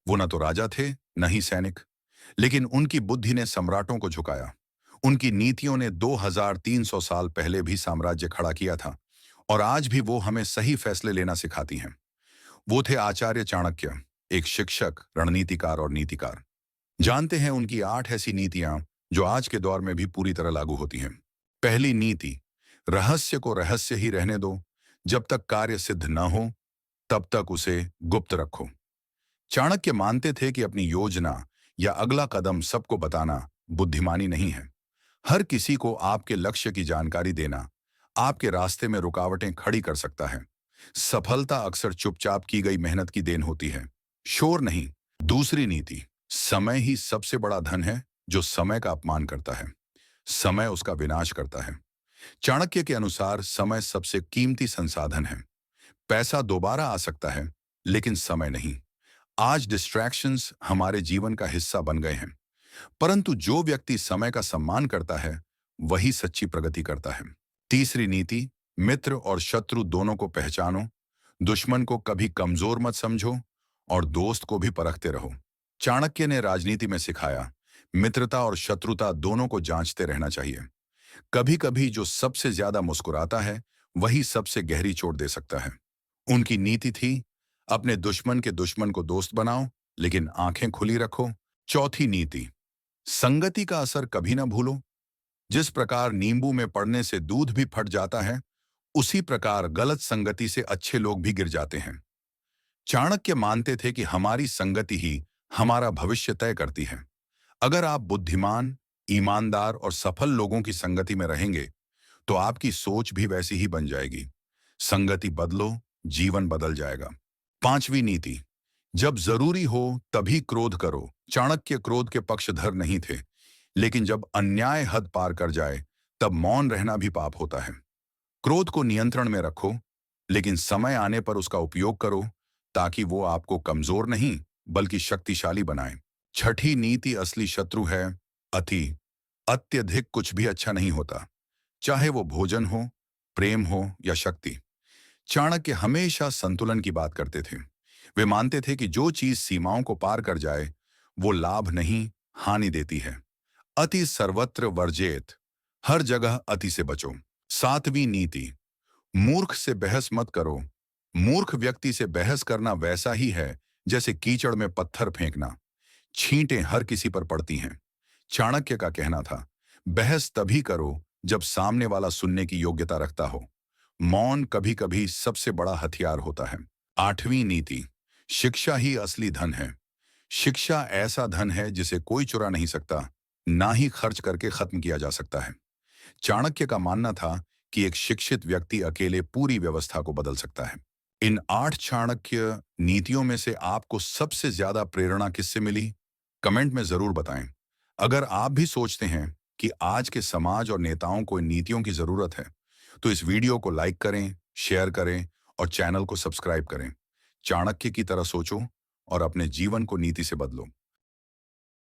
वो न तो राजा थे, न ही सैनिक, लेकिन उनकी बुद्धि ने सम्राटों को झुकाया। उनकी नीतियों ने 2300 साल पहले भी साम्राज्य खड़ा किया था और आज भी वो हमें सही फैसले लेना सिखाती हैं। वो थे आचार्य चाणक्य, एक शिक्षक, रणनीतिकार और नीतिकार। जानते हैं उनकी 8 ऐसी नीतियां जो आज के दौर में भी पूरी तरह लागू होती हैं। पहली नीति, रहस्य को रहस्य ही रहने दो। जब तक कार्य सिद्ध न हो तब तक उसे गुप्त रखो। चाणक्य मानते थे कि अपनी योजना या अगला कदम सबको बताना बुद्धिमानी नहीं है। हर किसी को आपके लक्ष्य की जानकारी देना आपके रास्ते में रुकावटें खड़ी कर सकता है। सफलता अक्सर चुपचाप की गई मेहनत की देन होती है, शोर नहीं। दूसरी नीति, समय ही सबसे बड़ा धन है। जो समय का अपमान करता है, समय उसका विनाश करता है। चाणक्य के अनुसार समय सबसे कीमती संसाधन है। पैसा दोबारा आ सकता है, लेकिन समय नहीं। आज डिस्ट्रैक्शंस हमारे जीवन का हिस्सा बन गए हैं, परंतु जो व्यक्ति समय का सम्मान करता है वही सच्ची प्रगति करता है। तीसरी नीति, मित्र और शत्रु दोनों को पहचानो। दुश्मन को कभी कमजोर मत समझो और दोस्त को भी परखते रहो। चाणक्य ने राजनीति में सिखाया, मित्रता और शत्रुता दोनों को जांचते रहना चाहिए। कभी कभी जो सबसे ज्यादा मुस्कुराता है वही सबसे गहरी चोट दे सकता है। उनकी नीति थी, अपने दुश्मन के दुश्मन को दोस्त बनाओ, लेकिन आंखें खुली रखो। चौथी नीति, संगति का असर कभी ना भूलो। जिस प्रकार नींबू में पड़ने से दूध भी फट जाता है, उसी प्रकार गलत संगति से अच्छे लोग भी गिर जाते हैं। चाणक्य मानते थे कि हमारी संगति ही हमारा भविष्य तय करती है। अगर आप बुद्धिमान, ईमानदार और सफल लोगों की संगति में रहेंगे तो आपकी सोच भी वैसी ही बन जाएगी। संगति बदलो, जीवन बदल जाएगा। पांचवी नीति, जब जरूरी हो तभी क्रोध करो। चाणक्य क्रोध के पक्षधर नहीं थे, लेकिन जब अन्याय हद पार कर जाए तब मौन रहना भी पाप होता है। क्रोध को नियंत्रण में रखो, लेकिन समय आने पर उसका उपयोग करो ताकि वो आपको कमजोर नहीं बल्कि शक्तिशाली बनाए। छठी नीति, असली शत्रु है अति। अत्यधिक कुछ भी अच्छा नहीं होता, चाहे वो भोजन हो, प्रेम हो या शक्ति। चाणक्य हमेशा संतुलन की बात करते थे। वे मानते थे कि जो चीज सीमाओं को पार कर जाए वो लाभ नहीं, हानि देती है। अति सर्वत्र वर्जेत, हर जगह अति से बचो। सातवीं नीति, मूर्ख से बहस मत करो। मूर्ख व्यक्ति से बहस करना वैसा ही है जैसे कीचड़ में पत्थर फेंकना। छींटें हर किसी पर पड़ती हैं। चाणक्य का कहना था, बहस तभी करो जब सामने वाला सुनने की योग्यता रखता हो। मौन कभी कभी सबसे बड़ा हथियार होता है। आठवीं नीति, शिक्षा ही असली धन है। शिक्षा ऐसा धन है जिसे कोई चुरा नहीं सकता, ना ही खर्च करके खत्म किया जा सकता है। चाणक्य का मानना था कि एक शिक्षित व्यक्ति अकेले पूरी व्यवस्था को बदल सकता है। इन 8 चाणक्य नीतियों में से आपको सबसे ज्यादा प्रेरणा किससे मिली? कमेंट में जरूर बताएं। अगर आप भी सोचते हैं कि आज के समाज और नेताओं को इन नीतियों की जरूरत है, तो इस वीडियो को लाइक करें, शेयर करें और चैनल को सब्सक्राइब करें। चाणक्य की तरह सोचो और अपने जीवन को नीति से बदलो।